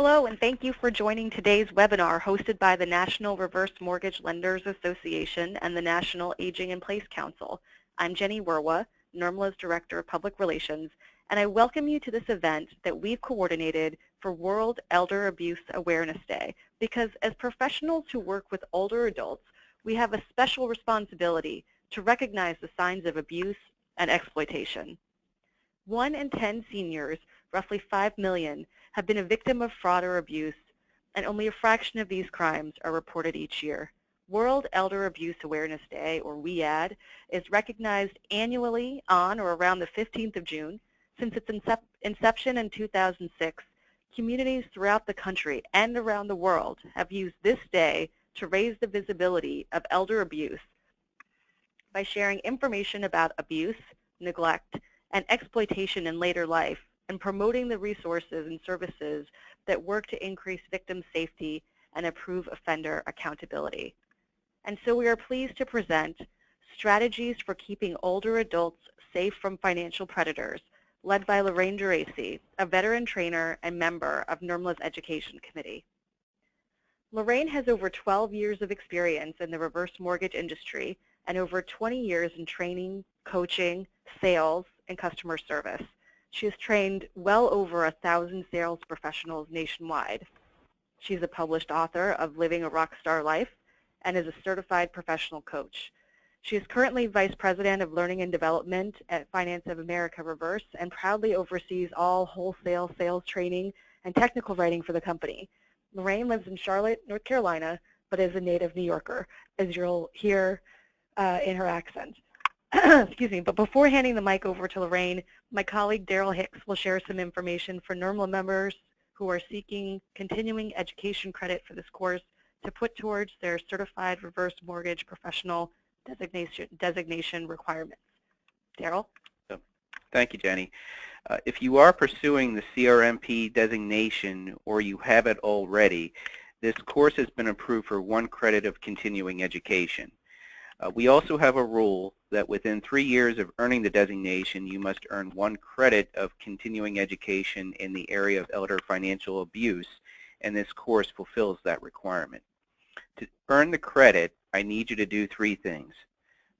Hello, and thank you for joining today's webinar hosted by the National Reverse Mortgage Lenders Association and the National Aging in Place Council. I'm Jenny Werwa, NRMLA's Director of Public Relations, and I welcome you to this event that we've coordinated for World Elder Abuse Awareness Day, because as professionals who work with older adults, we have a special responsibility to recognize the signs of abuse and exploitation. 1 in 10 seniors, roughly 5 million, have been a victim of fraud or abuse, and only a fraction of these crimes are reported each year. World Elder Abuse Awareness Day, or WEAD, is recognized annually on or around the 15th of June. Since its inception in 2006, communities throughout the country and around the world have used this day to raise the visibility of elder abuse by sharing information about abuse, neglect, and exploitation in later life, and promoting the resources and services that work to increase victim safety and improve offender accountability. And so we are pleased to present Strategies for Keeping Older Adults Safe from Financial Predators, led by Lorraine Geraci, a veteran trainer and member of NRMLA's Education Committee. Lorraine has over 12 years of experience in the reverse mortgage industry and over 20 years in training, coaching, sales, and customer service. She has trained well over 1,000 sales professionals nationwide. She's a published author of Living a Rockstar Life and is a certified professional coach. She is currently Vice President of Learning and Development at Finance of America Reverse and proudly oversees all wholesale sales training and technical writing for the company. Lorraine lives in Charlotte, North Carolina, but is a native New Yorker, as you'll hear in her accent. Excuse me, but before handing the mic over to Lorraine, my colleague Daryl Hicks will share some information for NRMLA members who are seeking continuing education credit for this course to put towards their Certified Reverse Mortgage Professional designation requirements. Daryl? Thank you, Jenny. If you are pursuing the CRMP designation or you have it already, this course has been approved for 1 credit of continuing education. We also have a rule that within 3 years of earning the designation, you must earn 1 credit of continuing education in the area of elder financial abuse, and this course fulfills that requirement. To earn the credit, I need you to do 3 things.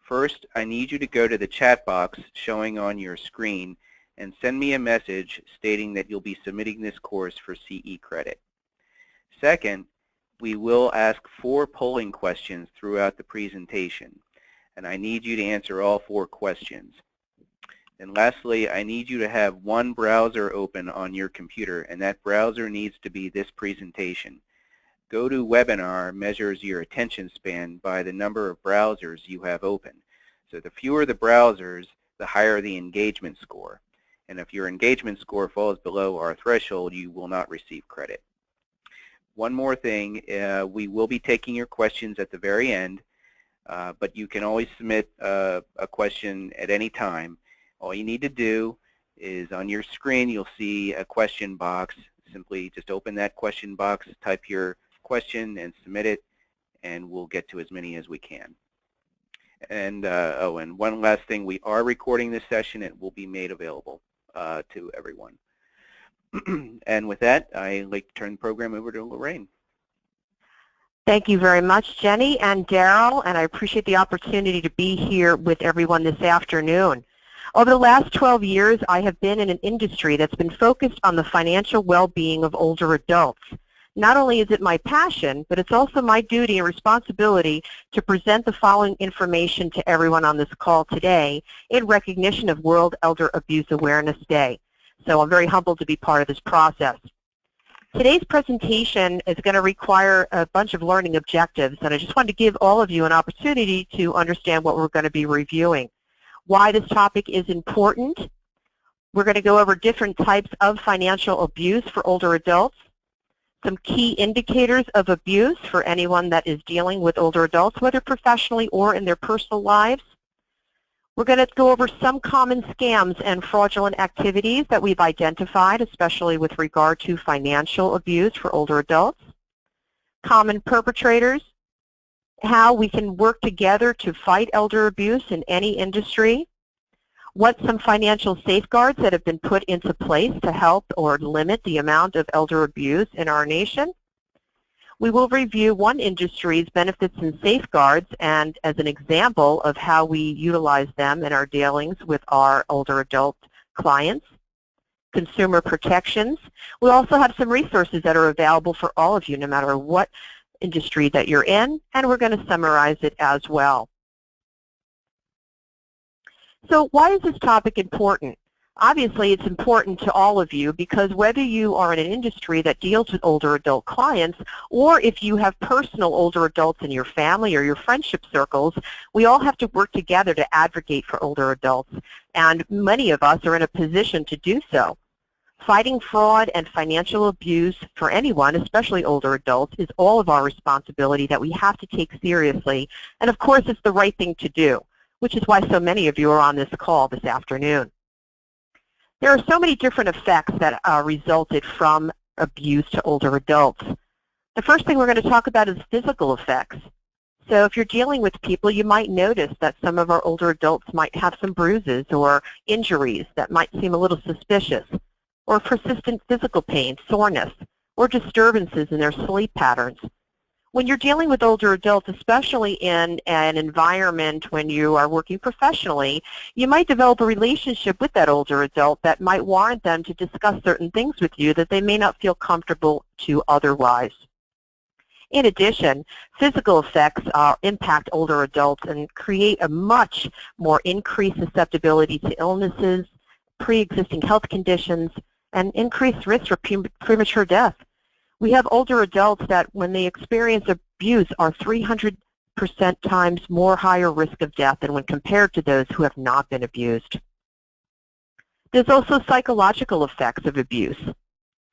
First, I need you to go to the chat box showing on your screen and send me a message stating that you'll be submitting this course for CE credit. Second, we will ask 4 polling questions throughout the presentation, and I need you to answer all 4 questions. And lastly, I need you to have 1 browser open on your computer, and that browser needs to be this presentation. GoToWebinar measures your attention span by the number of browsers you have open. So the fewer the browsers, the higher the engagement score. And if your engagement score falls below our threshold, you will not receive credit. One more thing, we will be taking your questions at the very end, but you can always submit a question at any time. All you need to do is on your screen you'll see a question box. Simply just open that question box, type your question and submit it, and we'll get to as many as we can. And and one last thing, we are recording this session. It will be made available to everyone. And with that, I'd like to turn the program over to Lorraine. Thank you very much, Jenny and Daryl, and I appreciate the opportunity to be here with everyone this afternoon. Over the last 12 years, I have been in an industry that's been focused on the financial well-being of older adults. Not only is it my passion, but it's also my duty and responsibility to present the following information to everyone on this call today in recognition of World Elder Abuse Awareness Day. So I'm very humbled to be part of this process. Today's presentation is going to require a bunch of learning objectives, and I just wanted to give all of you an opportunity to understand what we're going to be reviewing. Why this topic is important. We're going to go over different types of financial abuse for older adults, some key indicators of abuse for anyone that is dealing with older adults, whether professionally or in their personal lives. We're going to go over some common scams and fraudulent activities that we've identified, especially with regard to financial abuse for older adults. Common perpetrators, how we can work together to fight elder abuse in any industry. what some financial safeguards that have been put into place to help or limit the amount of elder abuse in our nation. We will review one industry's benefits and safeguards and as an example of how we utilize them in our dealings with our older adult clients. Consumer protections. We also have some resources that are available for all of you, no matter what industry that you're in, and we're going to summarize it as well. So why is this topic important? Obviously, it's important to all of you because whether you are in an industry that deals with older adult clients or if you have personal older adults in your family or your friendship circles, we all have to work together to advocate for older adults, and many of us are in a position to do so. Fighting fraud and financial abuse for anyone, especially older adults, is all of our responsibility that we have to take seriously, and of course it's the right thing to do, which is why so many of you are on this call this afternoon. There are so many different effects that resulted from abuse to older adults. The first thing we're going to talk about is physical effects. So if you're dealing with people, you might notice that some of our older adults might have some bruises or injuries that might seem a little suspicious, or persistent physical pain, soreness, or disturbances in their sleep patterns. When you're dealing with older adults, especially in an environment when you are working professionally, you might develop a relationship with that older adult that might warrant them to discuss certain things with you that they may not feel comfortable to otherwise. In addition, physical effects impact older adults and create a much more increased susceptibility to illnesses, pre-existing health conditions, and increased risk for premature death. We have older adults that when they experience abuse are 300% times more higher risk of death than when compared to those who have not been abused. There's also psychological effects of abuse,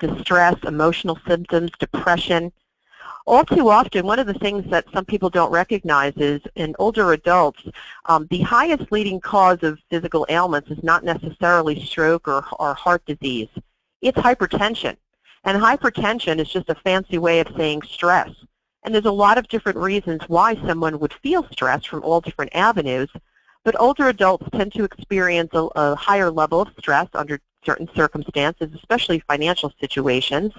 distress, emotional symptoms, depression. All too often, one of the things that some people don't recognize is in older adults, the highest leading cause of physical ailments is not necessarily stroke or heart disease. It's hypertension. And hypertension is just a fancy way of saying stress. And there's a lot of different reasons why someone would feel stress from all different avenues, but older adults tend to experience a higher level of stress under certain circumstances, especially financial situations.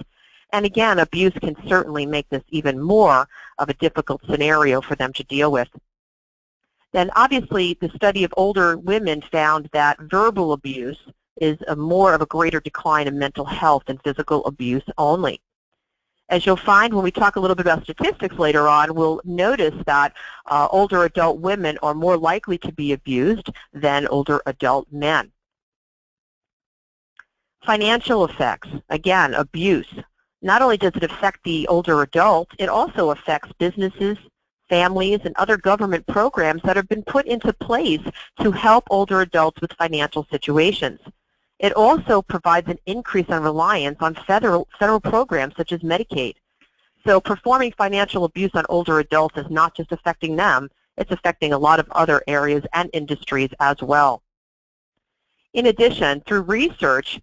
And again, abuse can certainly make this even more of a difficult scenario for them to deal with. Then obviously the study of older women found that verbal abuse is more of a greater decline in mental health than physical abuse only. As you'll find when we talk a little bit about statistics later on, we'll notice that older adult women are more likely to be abused than older adult men. Financial effects, again, abuse. Not only does it affect the older adult, it also affects businesses, families, and other government programs that have been put into place to help older adults with financial situations. It also provides an increase in reliance on federal programs such as Medicaid. So performing financial abuse on older adults is not just affecting them, it's affecting a lot of other areas and industries as well. In addition, through research,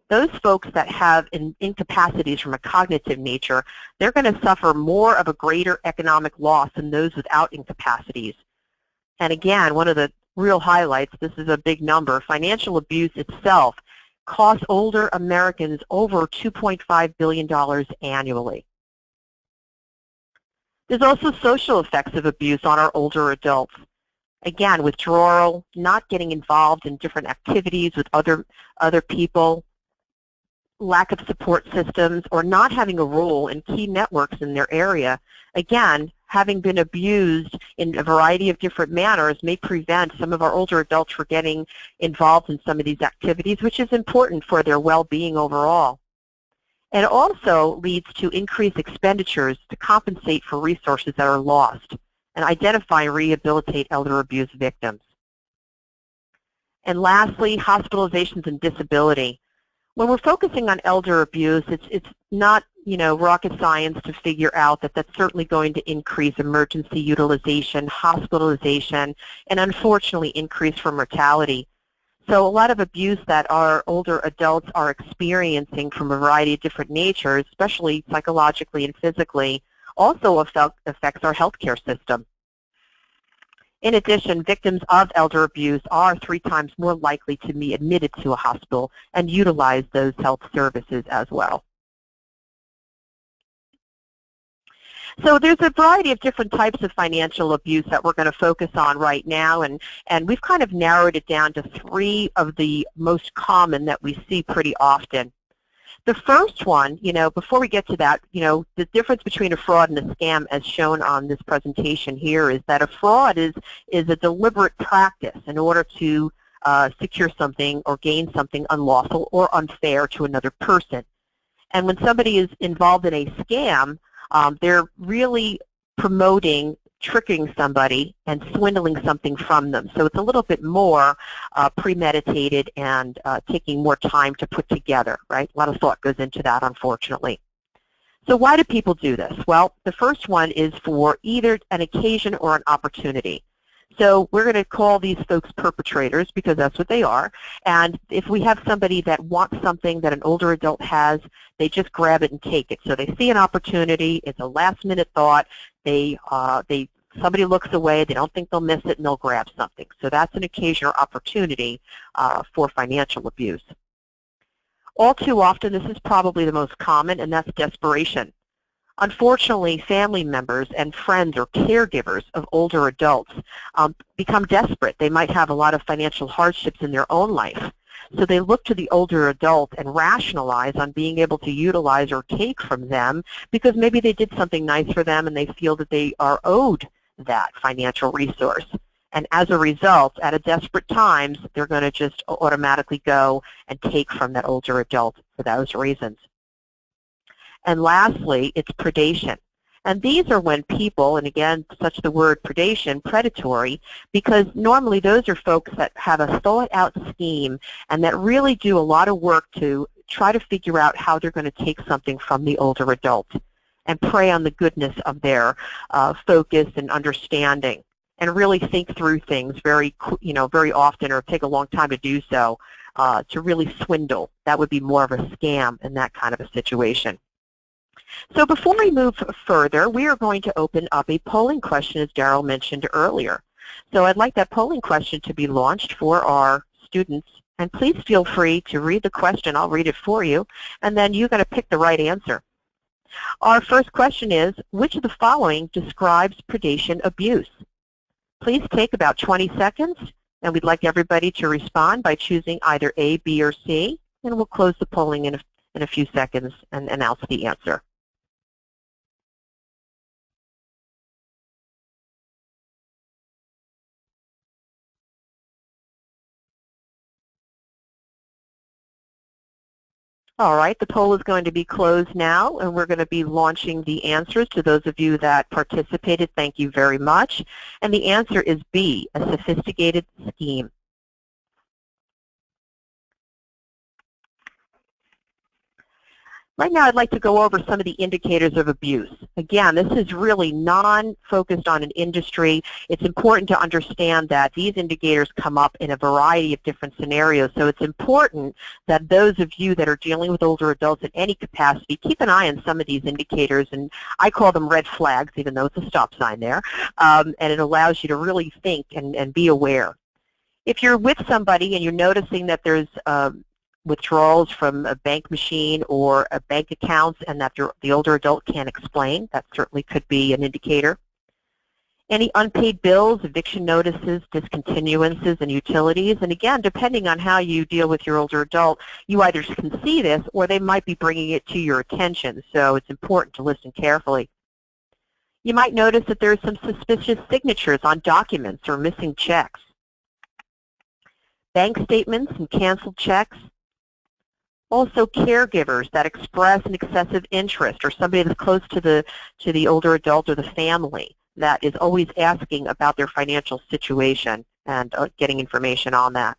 those folks that have incapacities from a cognitive nature, they're going to suffer more of a greater economic loss than those without incapacities. And again, one of the real highlights, this is a big number, financial abuse itself costs older Americans over $2.5 billion annually. There's also social effects of abuse on our older adults. Again, withdrawal, not getting involved in different activities with other people, lack of support systems, or not having a role in key networks in their area. Again, having been abused in a variety of different manners may prevent some of our older adults from getting involved in some of these activities, which is important for their well-being overall. It also leads to increased expenditures to compensate for resources that are lost and identify and rehabilitate elder abuse victims. And lastly, hospitalizations and disability. When we're focusing on elder abuse, it's not, rocket science to figure out that that's certainly going to increase emergency utilization, hospitalization, and unfortunately increase for mortality. So a lot of abuse that our older adults are experiencing from a variety of different natures, especially psychologically and physically, also affects our healthcare system. In addition, victims of elder abuse are 3 times more likely to be admitted to a hospital and utilize those health services as well. So there's a variety of different types of financial abuse that we're going to focus on right now, and we've kind of narrowed it down to 3 of the most common that we see pretty often. The first one, before we get to that, the difference between a fraud and a scam as shown on this presentation here is that a fraud is a deliberate practice in order to secure something or gain something unlawful or unfair to another person. And when somebody is involved in a scam, they're really promoting tricking somebody and swindling something from them. So it's a little bit more premeditated and taking more time to put together, right? A lot of thought goes into that, unfortunately. So why do people do this? Well, the first one is for either an occasion or an opportunity. So we're going to call these folks perpetrators because that's what they are. And if we have somebody that wants something that an older adult has, they just grab it and take it. So they see an opportunity, it's a last-minute thought, somebody looks away, they don't think they'll miss it, and they'll grab something. So that's an occasion or opportunity for financial abuse. All too often, this is probably the most common, and that's desperation. Unfortunately, family members and friends or caregivers of older adults become desperate. They might have a lot of financial hardships in their own life. So they look to the older adult and rationalize on being able to utilize or take from them because maybe they did something nice for them and they feel that they are owed that financial resource. And as a result, at a desperate times, they're going to just automatically go and take from that older adult for those reasons. And lastly, it's predation. And these are when people, and again, such the word predation, predatory, because normally those are folks that have a thought-out scheme and that really do a lot of work to try to figure out how they're going to take something from the older adult and prey on the goodness of their focus and understanding and really think through things very often or take a long time to do so to really swindle. That would be more of a scam in that kind of a situation. So before we move further, we are going to open up a polling question, as Daryl mentioned earlier. So I'd like that polling question to be launched for our students. And please feel free to read the question. I'll read it for you. And then you're going to pick the right answer. Our first question is, which of the following describes predation abuse? Please take about 20 seconds. And we'd like everybody to respond by choosing either A, B, or C. And we'll close the polling in a few seconds and announce the answer. All right, the poll is going to be closed now, and we're going to be launching the answers to those of you that participated. Thank you very much. And the answer is B, a sophisticated scheme. Right now, I'd like to go over some of the indicators of abuse. Again, this is really non-focused on an industry. It's important to understand that these indicators come up in a variety of different scenarios, so it's important that those of you that are dealing with older adults in any capacity keep an eye on some of these indicators, and I call them red flags, even though it's a stop sign there, and it allows you to really think and be aware. If you're with somebody and you're noticing that there's withdrawals from a bank machine or a bank account and that the older adult can't explain, that certainly could be an indicator. Any unpaid bills, eviction notices, discontinuances, and utilities. And again, depending on how you deal with your older adult, you either can see this or they might be bringing it to your attention. So it's important to listen carefully. You might notice that there's some suspicious signatures on documents or missing checks. Bank statements and canceled checks. Also, caregivers that express an excessive interest, or somebody that's close to the older adult or the family that is always asking about their financial situation and getting information on that.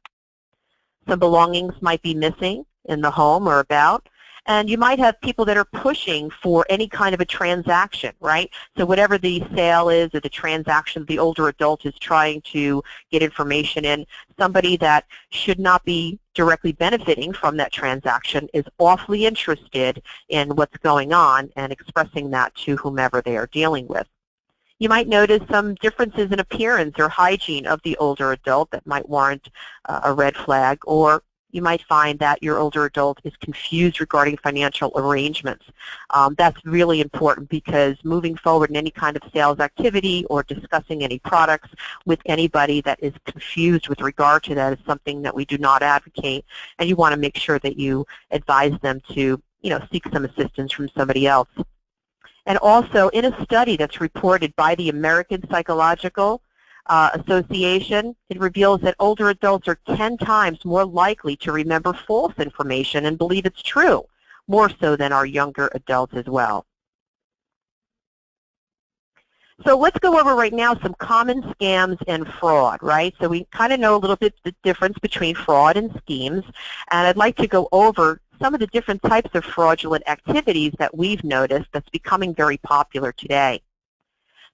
Some belongings might be missing in the home or about, and you might have people that are pushing for any kind of a transaction, right? So whatever the sale is or the transaction, the older adult is trying to get information in. Somebody that should not be directly benefiting from that transaction is awfully interested in what's going on and expressing that to whomever they are dealing with. You might notice some differences in appearance or hygiene of the older adult that might warrant a red flag, or you might find that your older adult is confused regarding financial arrangements. That's really important because moving forward in any kind of sales activity or discussing any products with anybody that is confused with regard to that is something that we do not advocate, and you want to make sure that you advise them to, seek some assistance from somebody else. And also, in a study that's reported by the American Psychological Association, it reveals that older adults are 10 times more likely to remember false information and believe it's true, more so than our younger adults as well. So let's go over right now some common scams and fraud, right? So we kind of know a little bit the difference between fraud and schemes, and I'd like to go over some of the different types of fraudulent activities that we've noticed that's becoming very popular today.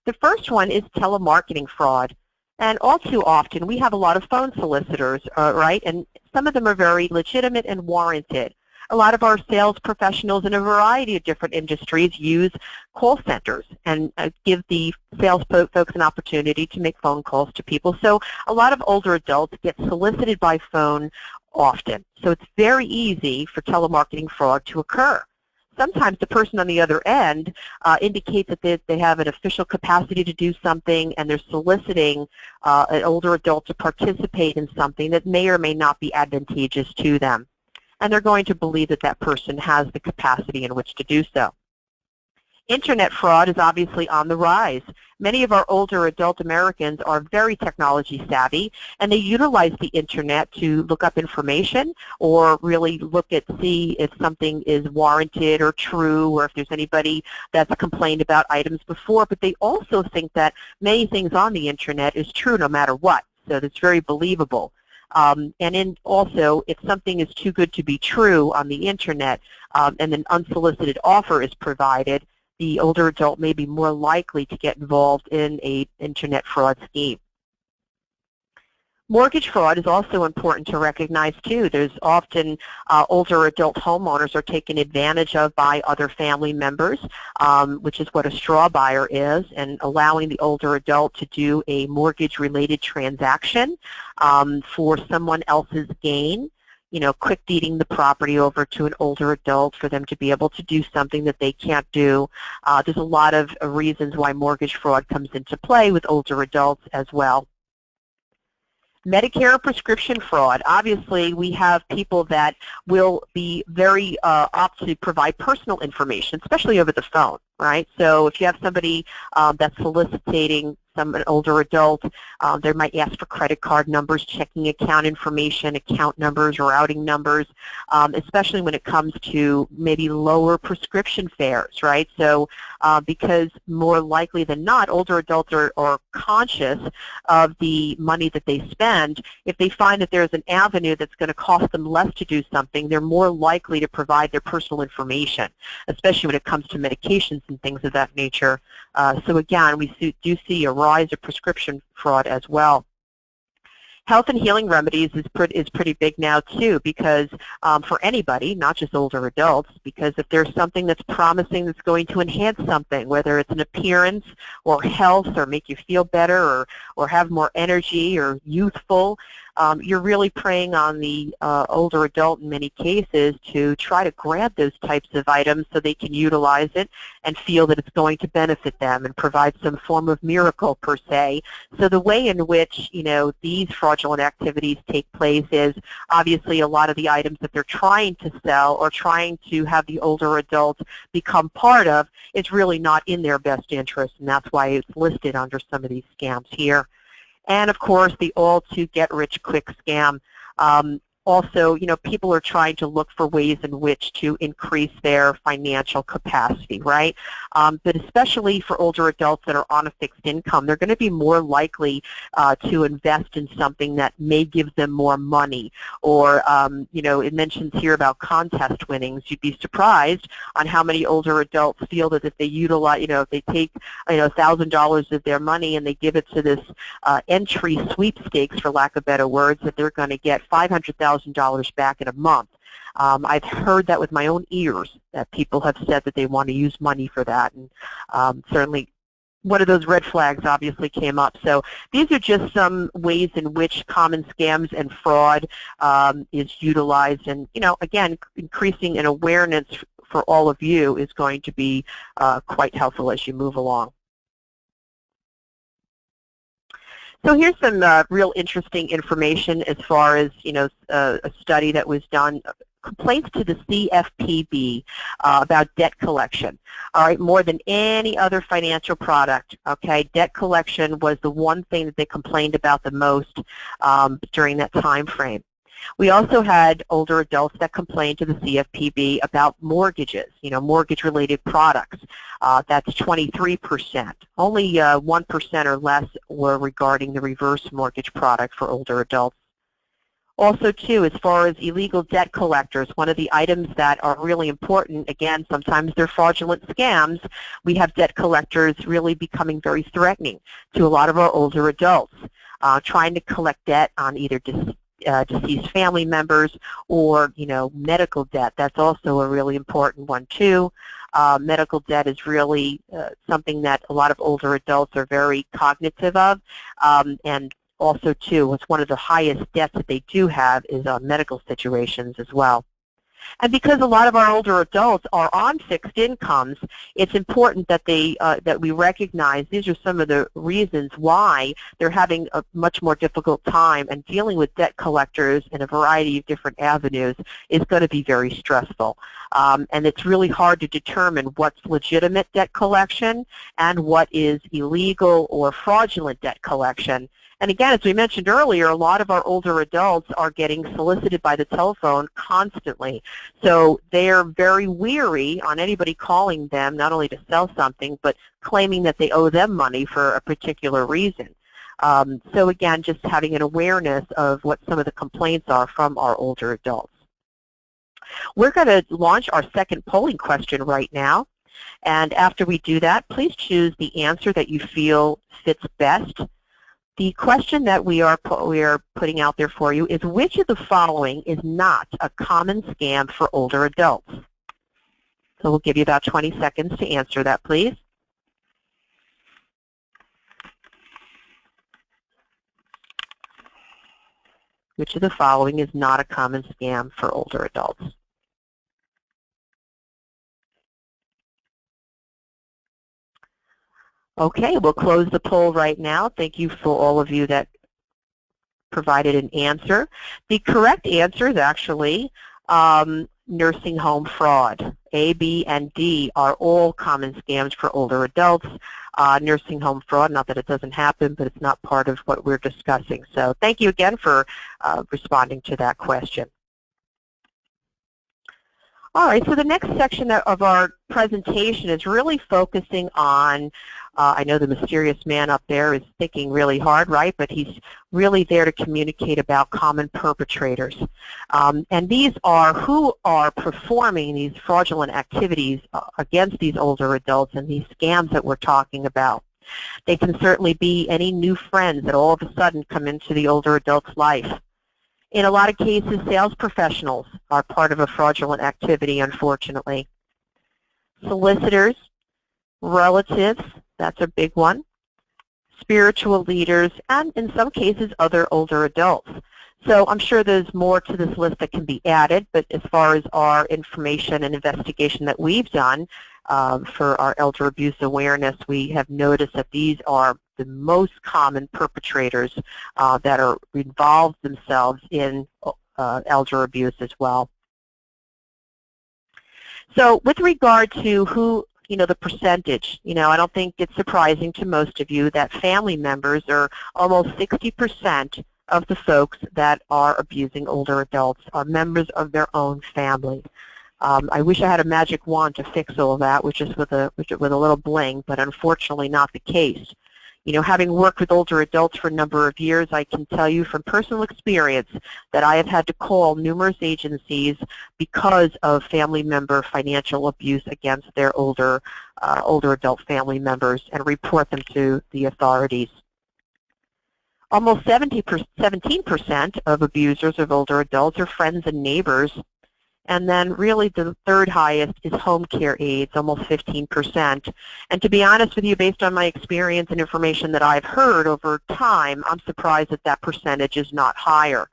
The first one is telemarketing fraud. And all too often, we have a lot of phone solicitors, right? And some of them are very legitimate and warranted. A lot of our sales professionals in a variety of different industries use call centers and give the sales folks an opportunity to make phone calls to people. So a lot of older adults get solicited by phone often. So it's very easy for telemarketing fraud to occur. Sometimes the person on the other end indicates that they have an official capacity to do something, and they're soliciting an older adult to participate in something that may or may not be advantageous to them. And they're going to believe that that person has the capacity in which to do so. Internet fraud is obviously on the rise. Many of our older adult Americans are very technology savvy, and they utilize the internet to look up information or really see if something is warranted or true, or if there's anybody that's complained about items before. But they also think that many things on the internet is true no matter what, so that's very believable. And also, if something is too good to be true on the internet and an unsolicited offer is provided, the older adult may be more likely to get involved in an internet fraud scheme. Mortgage fraud is also important to recognize too. There's often older adult homeowners are taken advantage of by other family members, which is what a straw buyer is, and allowing the older adult to do a mortgage-related transaction for someone else's gain. Quick deeding the property over to an older adult for them to be able to do something that they can't do. There's a lot of reasons why mortgage fraud comes into play with older adults as well. Medicare prescription fraud. Obviously, we have people that will be very apt to provide personal information, especially over the phone, right? So if you have somebody that's soliciting an older adult, they might ask for credit card numbers, checking account information, account numbers, routing numbers, especially when it comes to maybe lower prescription fares, right? So because more likely than not, older adults are conscious of the money that they spend. If they find that there's an avenue that's going to cost them less to do something, they're more likely to provide their personal information, especially when it comes to medications and things of that nature. So again, we do see a rise of prescription fraud as well. Health and healing remedies is pretty big now too, because for anybody, not just older adults, because if there's something that's promising that's going to enhance something, whether it's an appearance or health or make you feel better or have more energy or youthful, you're really preying on the older adult in many cases to try to grab those types of items so they can utilize it and feel that it's going to benefit them and provide some form of miracle per se. So the way in which these fraudulent activities take place is obviously a lot of the items that they're trying to sell or trying to have the older adults become part of is really not in their best interest, and that's why it's listed under some of these scams here. And of course, the all-to-get-rich-quick scam. Also, people are trying to look for ways in which to increase their financial capacity, right? But especially for older adults that are on a fixed income, they're going to be more likely to invest in something that may give them more money. Or, it mentions here about contest winnings. You'd be surprised on how many older adults feel that if they utilize, if they take, $1,000 of their money and they give it to this entry sweepstakes, for lack of better words, that they're going to get $500,000 back in a month. I've heard that with my own ears, that people have said that they want to use money for that, and certainly one of those red flags obviously came up. So these are just some ways in which common scams and fraud is utilized, and again, increasing an awareness for all of you is going to be quite helpful as you move along. So here's some real interesting information as far as a study that was done. Complaints to the CFPB about debt collection. All right, more than any other financial product, okay, debt collection was the one thing that they complained about the most during that time frame. We also had older adults that complained to the CFPB about mortgages, mortgage-related products. That's 23%. Only 1% or less were regarding the reverse mortgage product for older adults. Also, too, as far as illegal debt collectors, one of the items that are really important, again, sometimes they're fraudulent scams, we have debt collectors really becoming very threatening to a lot of our older adults, trying to collect debt on either deceased family members or, medical debt. That's also a really important one, too. Medical debt is really something that a lot of older adults are very cognitive of, and also, too, it's one of the highest debts that they do have is medical situations as well. And because a lot of our older adults are on fixed incomes, it's important that that we recognize these are some of the reasons why they're having a much more difficult time, and dealing with debt collectors in a variety of different avenues is going to be very stressful. And it's really hard to determine what's legitimate debt collection and what is illegal or fraudulent debt collection. And again, as we mentioned earlier, a lot of our older adults are getting solicited by the telephone constantly. So they're very weary on anybody calling them, not only to sell something, but claiming that they owe them money for a particular reason. So again, just having an awareness of what some of the complaints are from our older adults. We're going to launch our second polling question right now. And after we do that, please choose the answer that you feel fits best. The question that we are putting out there for you is, which of the following is not a common scam for older adults? So we'll give you about 20 seconds to answer that, please. Which of the following is not a common scam for older adults? Okay, we'll close the poll right now. Thank you for all of you that provided an answer. The correct answer is actually nursing home fraud. A, B, and D are all common scams for older adults. Nursing home fraud, not that it doesn't happen, but it's not part of what we're discussing. So thank you again for responding to that question. All right, so the next section of our presentation is really focusing on, I know the mysterious man up there is thinking really hard, right? But he's really there to communicate about common perpetrators. And these are who are performing these fraudulent activities against these older adults and these scams that we're talking about. They can certainly be any new friends that all of a sudden come into the older adult's life. In a lot of cases, sales professionals are part of a fraudulent activity, unfortunately. Solicitors, relatives, that's a big one, spiritual leaders, and in some cases, other older adults. So I'm sure there's more to this list that can be added, but as far as our information and investigation that we've done for our elder abuse awareness, we have noticed that these are the most common perpetrators that are involved themselves in elder abuse as well. So with regard to who, the percentage, I don't think it's surprising to most of you that family members are almost 60% of the folks that are abusing older adults are members of their own family. I wish I had a magic wand to fix all that, with a little bling, but unfortunately not the case. Having worked with older adults for a number of years, I can tell you from personal experience that I have had to call numerous agencies because of family member financial abuse against their older adult family members and report them to the authorities. Almost 17% of abusers of older adults are friends and neighbors, And then really the third highest is home care aides, almost 15%. And to be honest with you, based on my experience and information that I've heard over time, I'm surprised that that percentage is not higher.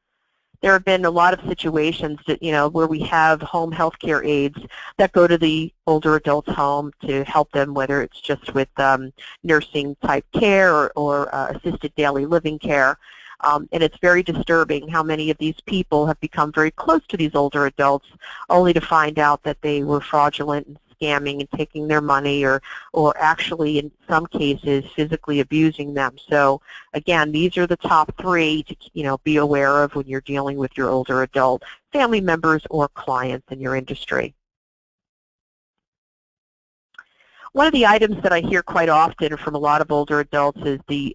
There have been a lot of situations that, where we have home health care aides that go to the older adults' home to help them, whether it's just with nursing type care or assisted daily living care. And it's very disturbing how many of these people have become very close to these older adults only to find out that they were fraudulent and scamming and taking their money or actually in some cases physically abusing them. So again, these are the top three to be aware of when you're dealing with your older adult family members or clients in your industry. One of the items that I hear quite often from a lot of older adults is the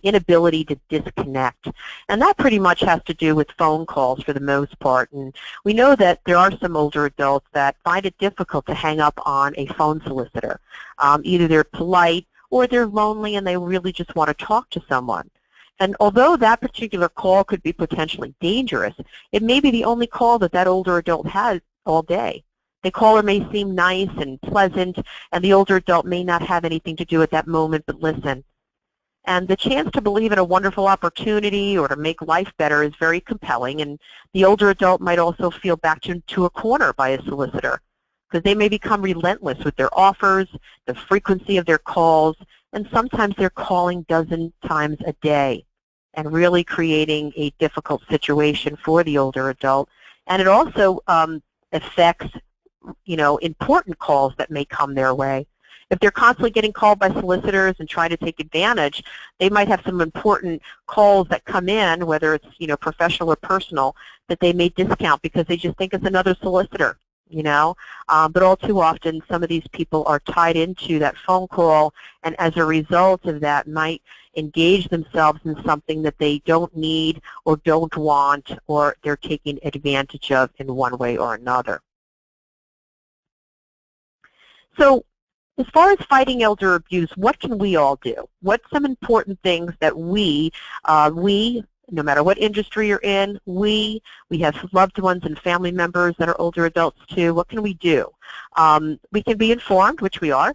inability to disconnect. And that pretty much has to do with phone calls for the most part. And we know that there are some older adults that find it difficult to hang up on a phone solicitor. Either they're polite or they're lonely and they really just want to talk to someone. And although that particular call could be potentially dangerous, it may be the only call that that older adult has all day. The caller may seem nice and pleasant, and the older adult may not have anything to do at that moment but listen. And the chance to believe in a wonderful opportunity or to make life better is very compelling, and the older adult might also feel backed into a corner by a solicitor because they may become relentless with their offers, the frequency of their calls, and sometimes they're calling dozen times a day and really creating a difficult situation for the older adult. And it also affects important calls that may come their way. If they're constantly getting called by solicitors and trying to take advantage, they might have some important calls that come in, whether it's professional or personal, that they may discount because they just think it's another solicitor. But all too often, some of these people are tied into that phone call, and as a result of that, might engage themselves in something that they don't need or don't want, or they're taking advantage of in one way or another. So as far as fighting elder abuse, what can we all do? What's some important things that we, no matter what industry you're in, we have loved ones and family members that are older adults too, what can we do? We can be informed, which we are,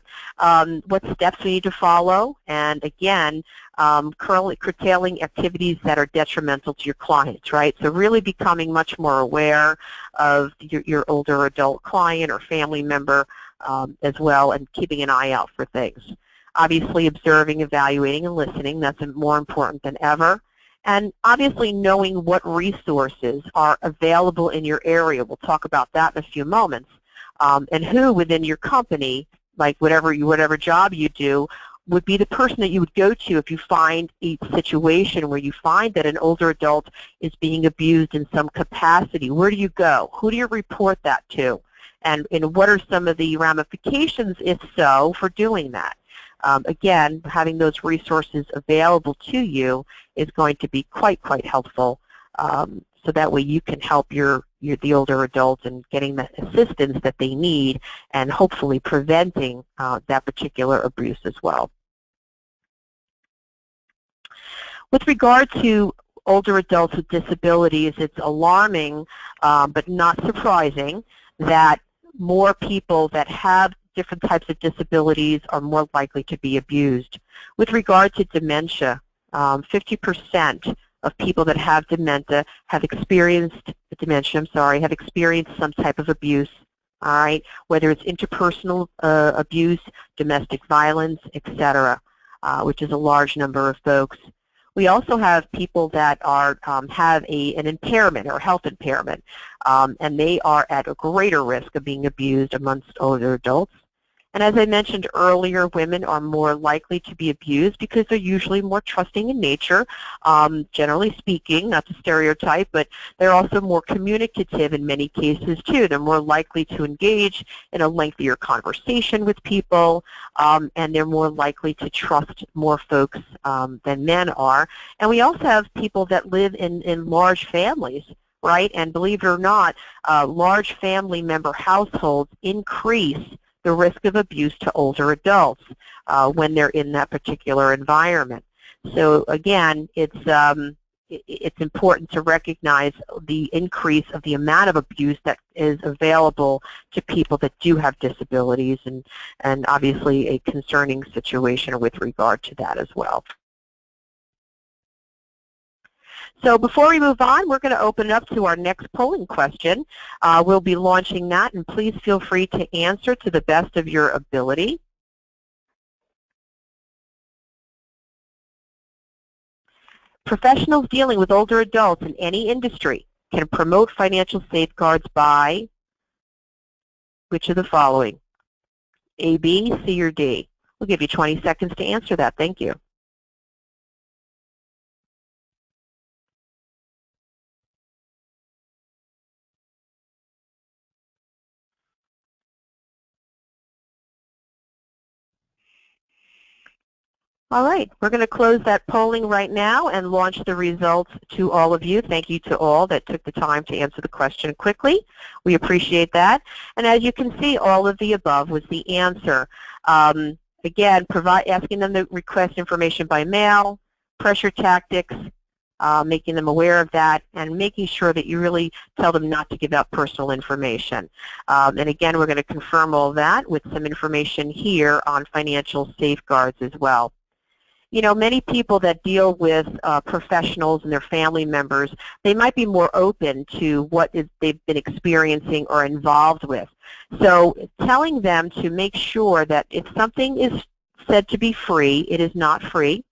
what steps we need to follow, and again, currently curtailing activities that are detrimental to your clients, right? So really becoming much more aware of your older adult client or family member as well, and keeping an eye out for things. Obviously observing, evaluating, and listening, that's more important than ever. And obviously knowing what resources are available in your area. We'll talk about that in a few moments. And who within your company, like whatever job you do, would be the person that you would go to if you find a situation where you find that an older adult is being abused in some capacity. Where do you go? Who do you report that to? And what are some of the ramifications, if so, for doing that? Again, having those resources available to you is going to be quite helpful, so that way you can help the older adults in getting the assistance that they need and hopefully preventing that particular abuse as well. With regard to older adults with disabilities, it's alarming but not surprising that more people that have different types of disabilities are more likely to be abused. With regard to dementia, 50% of people that have dementia have experienced some type of abuse, all right, whether it's interpersonal abuse, domestic violence, etc., which is a large number of folks. We also have people that are have an impairment or health impairment, and they are at a greater risk of being abused amongst older adults. And as I mentioned earlier, women are more likely to be abused because they're usually more trusting in nature, generally speaking, not to stereotype, but they're also more communicative in many cases too. They're more likely to engage in a lengthier conversation with people, and they're more likely to trust more folks than men are. And we also have people that live in large families, right? And believe it or not, large family member households increase the risk of abuse to older adults when they're in that particular environment. So again, it's it's important to recognize the increase of the amount of abuse that is available to people that do have disabilities, and obviously a concerning situation with regard to that as well. So before we move on, we're going to open it up to our next polling question. We'll be launching that, and please feel free to answer to the best of your ability. Professionals dealing with older adults in any industry can promote financial safeguards by which of the following? A, B, C, or D? We'll give you 20 seconds to answer that. Thank you. All right, we're going to close that polling right now and launch the results to all of you. Thank you to all that took the time to answer the question quickly. We appreciate that. And as you can see, all of the above was the answer. Again, asking them to request information by mail, pressure tactics, making them aware of that, and making sure that you really tell them not to give out personal information. And again, we're going to confirm all that with some information here on financial safeguards as well. You know, many people that deal with professionals and their family members, they might be more open to what they've been experiencing or involved with. So telling them to make sure that if something is said to be free, it is not free.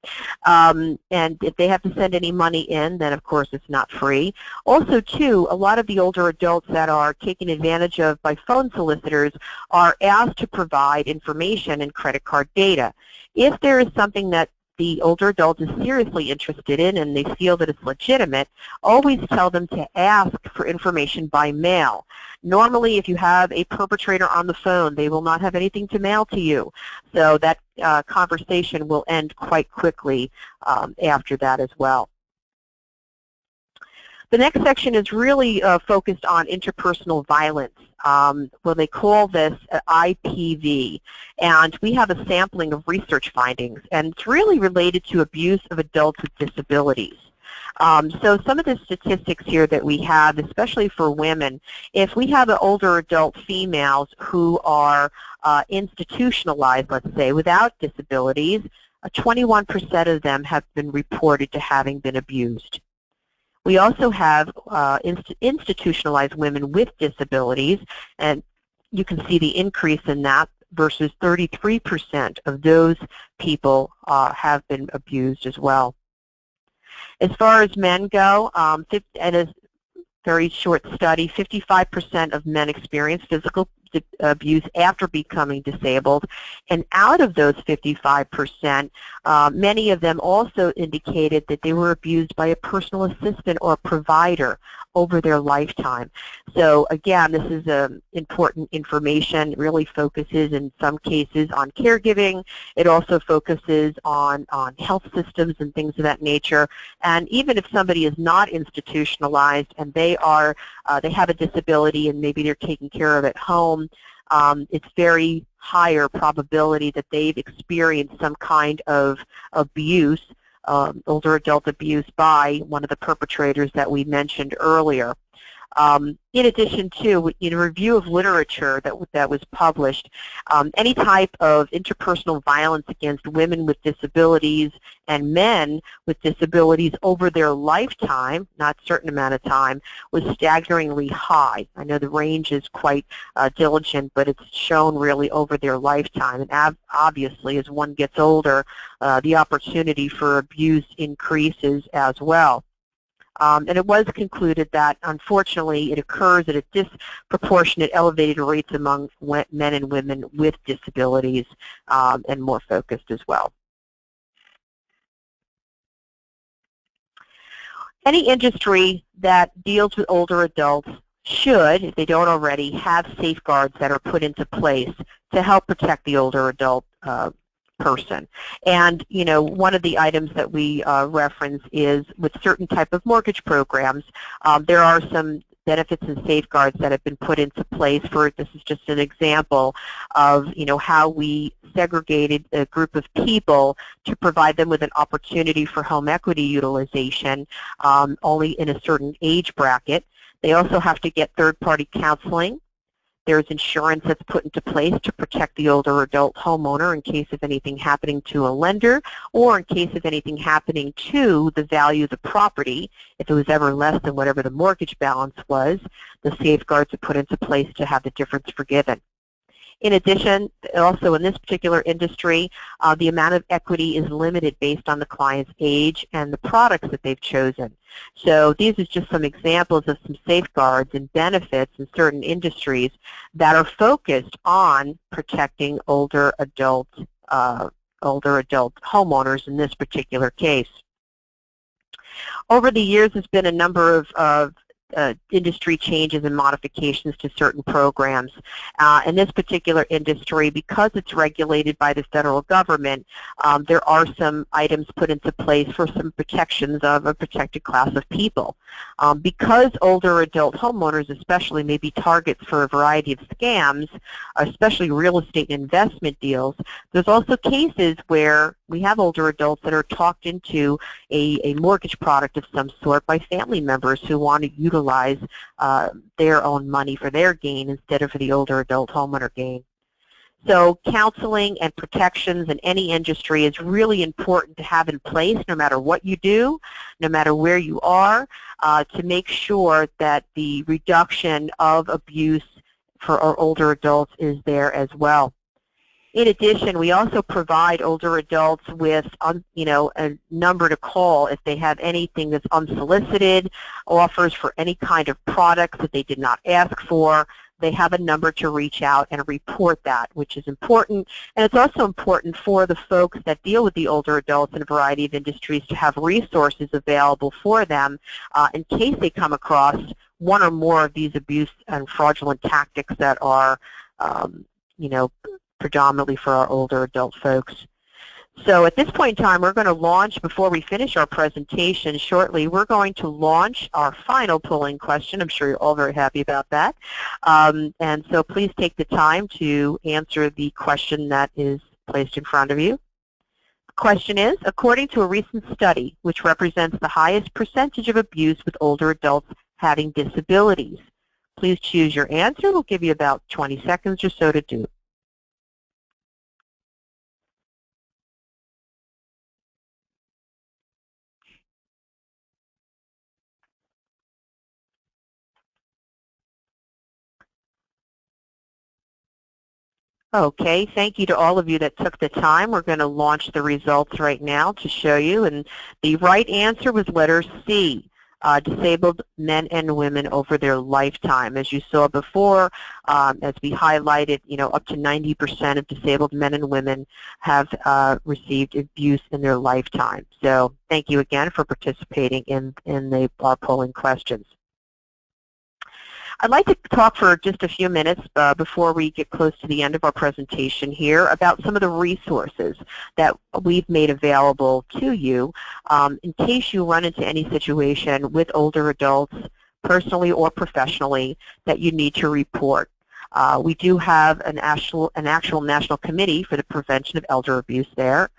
And if they have to send any money in, then of course it's not free. Also, too, a lot of the older adults that are taken advantage of by phone solicitors are asked to provide information and credit card data. If there is something that the older adult is seriously interested in and they feel that it's legitimate, always tell them to ask for information by mail. Normally, if you have a perpetrator on the phone, they will not have anything to mail to you. So that conversation will end quite quickly after that as well. The next section is really focused on interpersonal violence. Well, they call this IPV, and we have a sampling of research findings, and it's really related to abuse of adults with disabilities. So some of the statistics here that we have, especially for women, if we have older adult females who are institutionalized, let's say, without disabilities, 21% of them have been reported to having been abused. We also have institutionalized women with disabilities, and you can see the increase in that versus 33% of those people have been abused as well. As far as men go, in a very short study, 55% of men experience physical abuse after becoming disabled, and out of those 55%, many of them also indicated that they were abused by a personal assistant or provider over their lifetime. So again, this is important information. It really focuses in some cases on caregiving. It also focuses on health systems and things of that nature. And even if somebody is not institutionalized and they have a disability and maybe they're taken care of at home, it's very higher probability that they've experienced some kind of abuse, older adult abuse, by one of the perpetrators that we mentioned earlier. In addition to, in a review of literature that was published, any type of interpersonal violence against women with disabilities and men with disabilities over their lifetime, not a certain amount of time, was staggeringly high. I know the range is quite diligent, but it's shown really over their lifetime. And obviously, as one gets older, the opportunity for abuse increases as well. And it was concluded that, unfortunately, it occurs at a disproportionate elevated rates among men and women with disabilities, and more focused as well. Any industry that deals with older adults should, if they don't already, have safeguards that are put into place to help protect the older adult person. And, you know, one of the items that we reference is with certain type of mortgage programs, there are some benefits and safeguards that have been put into place for, this is just an example of, how we segregated a group of people to provide them with an opportunity for home equity utilization only in a certain age bracket. They also have to get third-party counseling. There's insurance that's put into place to protect the older adult homeowner in case of anything happening to a lender or in case of anything happening to the value of the property. If it was ever less than whatever the mortgage balance was, the safeguards are put into place to have the difference forgiven. In addition, also in this particular industry, the amount of equity is limited based on the client's age and the products that they've chosen. So these are just some examples of some safeguards and benefits in certain industries that are focused on protecting older adult homeowners in this particular case. Over the years, there's been a number of industry changes and modifications to certain programs. In this particular industry, because it's regulated by the federal government, there are some items put into place for some protections of a protected class of people. Because older adult homeowners especially may be targets for a variety of scams, especially real estate and investment deals, there's also cases where we have older adults that are talked into a mortgage product of some sort by family members who want to utilize their own money for their gain instead of for the older adult homeowner gain. So counseling and protections in any industry is really important to have in place no matter what you do, no matter where you are, to make sure that the reduction of abuse for our older adults is there as well. In addition, we also provide older adults with, a number to call if they have anything that's unsolicited, offers for any kind of products that they did not ask for. They have a number to reach out and report that, which is important. And it's also important for the folks that deal with the older adults in a variety of industries to have resources available for them in case they come across one or more of these abuse and fraudulent tactics that are, predominantly for our older adult folks. So at this point in time, we're going to launch, before we finish our presentation shortly, we're going to launch our final polling question. I'm sure you're all very happy about that. And so please take the time to answer the question that is placed in front of you. The question is, according to a recent study, which represents the highest percentage of abuse with older adults having disabilities, please choose your answer. We'll give you about 20 seconds or so to do. Okay, thank you to all of you that took the time. We're going to launch the results right now to show you. And the right answer was letter C, disabled men and women over their lifetime. As you saw before, as we highlighted, up to 90% of disabled men and women have received abuse in their lifetime. So thank you again for participating in our polling questions. I'd like to talk for just a few minutes before we get close to the end of our presentation here about some of the resources that we've made available to you in case you run into any situation with older adults, personally or professionally, that you need to report. We do have an actual national committee for the prevention of elder abuse there.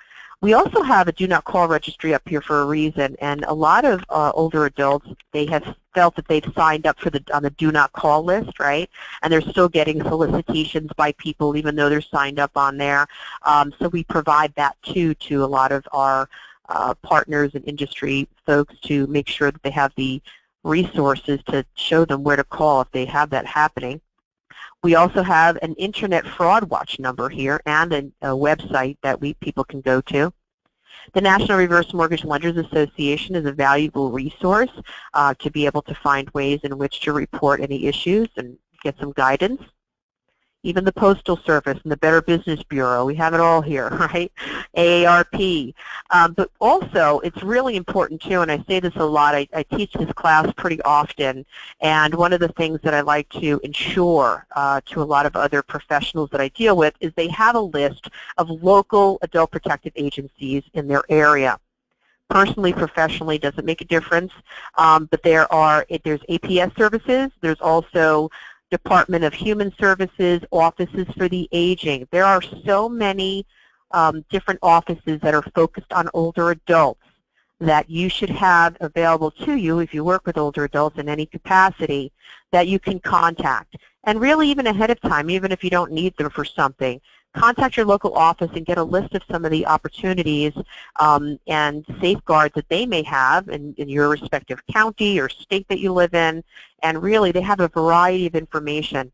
We also have a do not call registry up here for a reason, and a lot of older adults, they have felt that they've signed up on the do not call list, right? And they're still getting solicitations by people even though they're signed up on there. So we provide that too to a lot of our partners and industry folks to make sure that they have the resources to show them where to call if they have that happening. We also have an Internet Fraud Watch number here and a website that people can go to. The National Reverse Mortgage Lenders Association is a valuable resource to be able to find ways in which to report any issues and get some guidance. Even the Postal Service and the Better Business Bureau, we have it all here, right? AARP. But also, it's really important too, and I say this a lot, I teach this class pretty often, and one of the things that I like to ensure to a lot of other professionals that I deal with is they have a list of local adult protective agencies in their area. personally, professionally, doesn't make a difference. But there's APS services. There's also Department of Human Services, offices for the aging. There are so many different offices that are focused on older adults that you should have available to you if you work with older adults in any capacity that you can contact. And really even ahead of time, even if you don't need them for something, contact your local office and get a list of some of the opportunities and safeguards that they may have in your respective county or state that you live in. And really, they have a variety of information.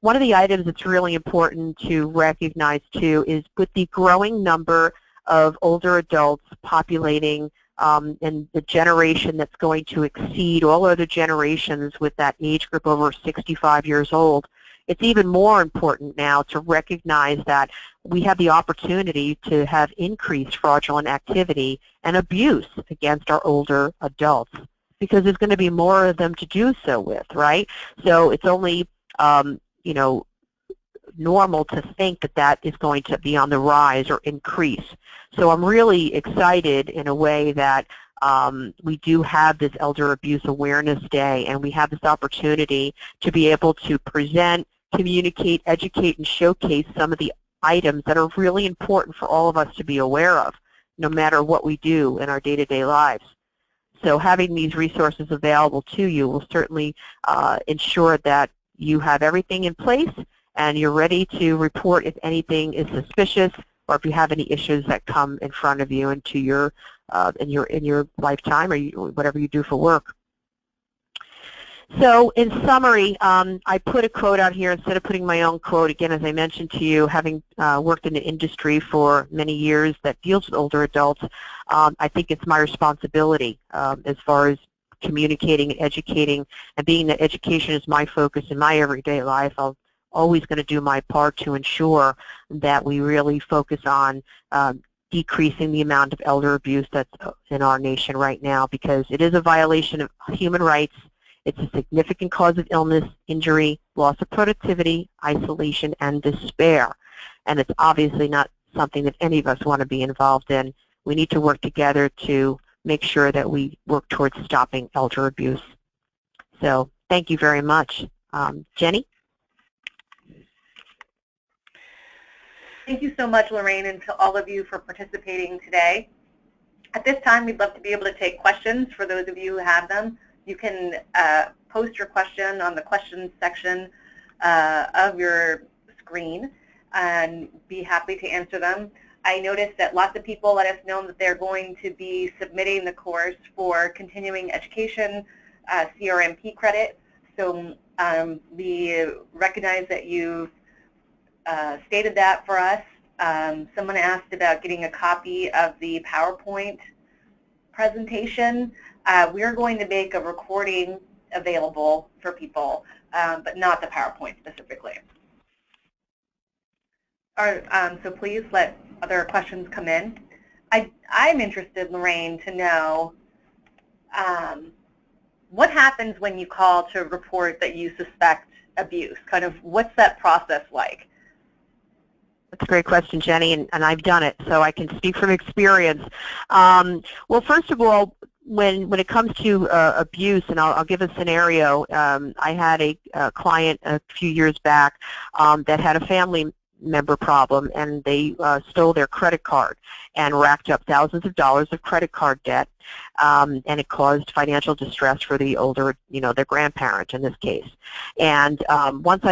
One of the items that's really important to recognize, too, is with the growing number of older adults populating and the generation that's going to exceed all other generations with that age group over 65 years old, it's even more important now to recognize that we have the opportunity to have increased fraudulent activity and abuse against our older adults because there's going to be more of them to do so with, right? So it's only, you know, normal to think that that is going to be on the rise or increase. So I'm really excited in a way that we do have this Elder Abuse Awareness Day, and we have this opportunity to be able to present, communicate, educate, and showcase some of the items that are really important for all of us to be aware of, no matter what we do in our day-to-day lives. So having these resources available to you will certainly ensure that you have everything in place and you're ready to report if anything is suspicious or if you have any issues that come in front of you into your in your lifetime or whatever you do for work. So in summary, I put a quote out here instead of putting my own quote. Again, as I mentioned to you, having worked in the industry for many years that deals with older adults, I think it's my responsibility as far as communicating and educating, and being that education is my focus in my everyday life. I'll always going to do my part to ensure that we really focus on decreasing the amount of elder abuse that's in our nation right now, because it is a violation of human rights. It's a significant cause of illness, injury, loss of productivity, isolation, and despair. And it's obviously not something that any of us want to be involved in. We need to work together to make sure that we work towards stopping elder abuse. So thank you very much. Jenny? Thank you so much, Lorraine, and to all of you for participating today. At this time, we'd love to be able to take questions for those of you who have them. You can post your question on the questions section of your screen and be happy to answer them. I noticed that lots of people let us know that they're going to be submitting the course for continuing education CRMP credit. So we recognize that you've stated that for us. Someone asked about getting a copy of the PowerPoint presentation. We're going to make a recording available for people, but not the PowerPoint specifically. So please let other questions come in. I'm interested, Lorraine, to know what happens when you call to report that you suspect abuse? Kind of what's that process like? That's a great question, Jenny, and I've done it, so I can speak from experience. Well, first of all, when it comes to abuse, and I'll give a scenario, I had a client a few years back that had a family member problem, and they stole their credit card and racked up thousands of dollars of credit card debt, and it caused financial distress for the older, their grandparent in this case. And once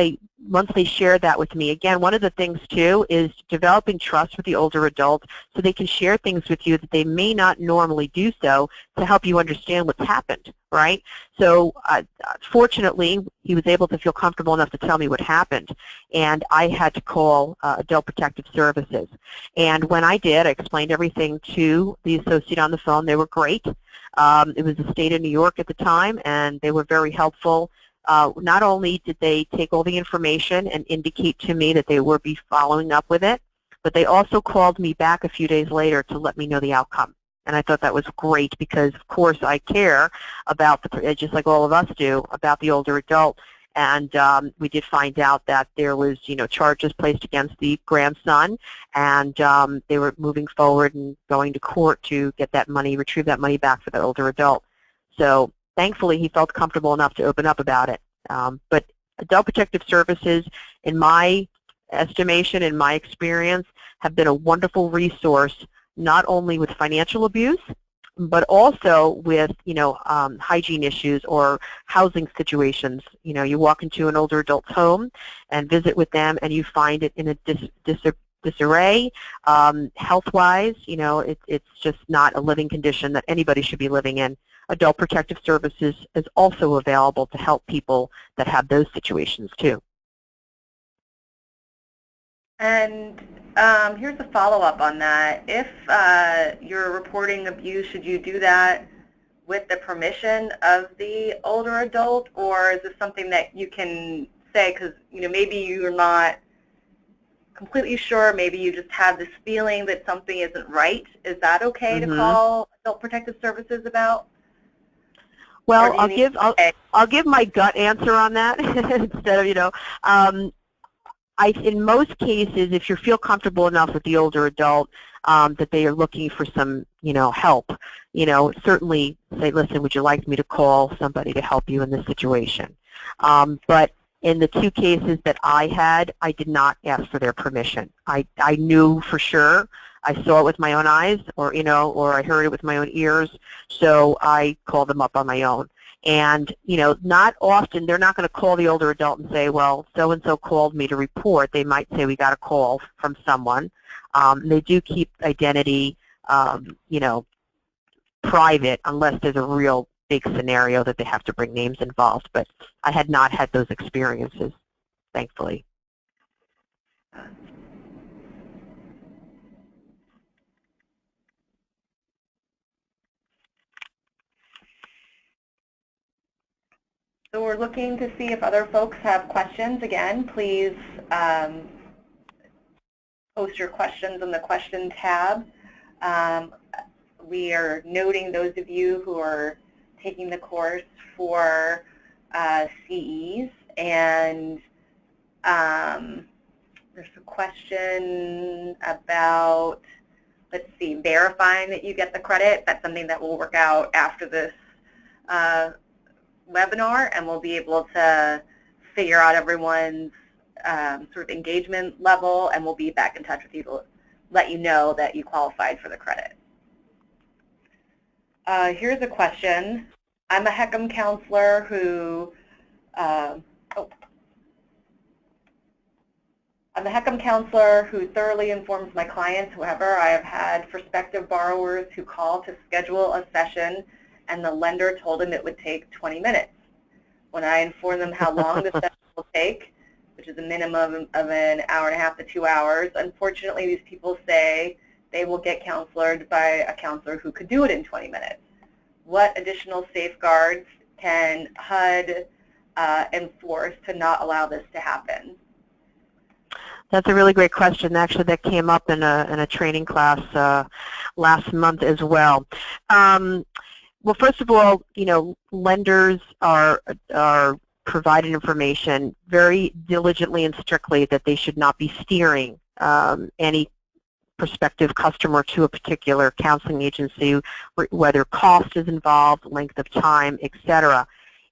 they shared that with me, again, one of the things too is developing trust with the older adult so they can share things with you that they may not normally do so to help you understand what's happened, right? So fortunately, he was able to feel comfortable enough to tell me what happened, and I had to call Adult Protective Services. And when I did, I explained everything to the associate on the phone. They were great. It was the state of New York at the time, and they were very helpful. Not only did they take all the information and indicate to me that they would be following up with it, but they also called me back a few days later to let me know the outcome. And I thought that was great because, of course, I care about, just like all of us do, about the older adult. And we did find out that there was, charges placed against the grandson, and they were moving forward and going to court to get that money, retrieve that money back for the older adult. So thankfully, he felt comfortable enough to open up about it. But Adult Protective Services, in my estimation, in my experience, have been a wonderful resource, not only with financial abuse, but also with, hygiene issues or housing situations. You walk into an older adult's home and visit with them, and you find it in a disarray, health-wise. It's just not a living condition that anybody should be living in. Adult Protective Services is also available to help people that have those situations too. And here's a follow-up on that. If you're reporting abuse, should you do that with the permission of the older adult, or is this something that you can say, because maybe you're not completely sure, maybe you just have this feeling that something isn't right? Is that okay to call Adult Protective Services about? Well, I'll give my gut answer on that instead of in most cases, if you feel comfortable enough with the older adult that they are looking for some, help, certainly say, listen, would you like me to call somebody to help you in this situation? But in the 2 cases that I had, I did not ask for their permission. I knew for sure. I saw it with my own eyes, or or I heard it with my own ears, so I called them up on my own. And not often, they're not going to call the older adult and say, well, so-and-so called me to report. They might say, we got a call from someone. They do keep identity, private, unless there's a real big scenario that they have to bring names involved. But I had not had those experiences, thankfully. So we're looking to see if other folks have questions. Again, please post your questions in the question tab. We are noting those of you who are taking the course for CEs, and there's a question about, let's see, verifying that you get the credit. That's something that we'll work out after this webinar, and we'll be able to figure out everyone's sort of engagement level, and we'll be back in touch with you to let you know that you qualified for the credit. Here's a question. I'm a HECM counselor who thoroughly informs my clients. However, I have had prospective borrowers who call to schedule a session, and the lender told them it would take 20 minutes. When I inform them how long the session will take, which is a minimum of an hour and a half to 2 hours, unfortunately these people say they will get counseled by a counselor who could do it in 20 minutes. What additional safeguards can HUD enforce to not allow this to happen? That's a really great question. Actually, that came up in a training class last month as well. Well, first of all, lenders are provided information very diligently and strictly that they should not be steering any prospective customer to a particular counseling agency, whether cost is involved, length of time, etc.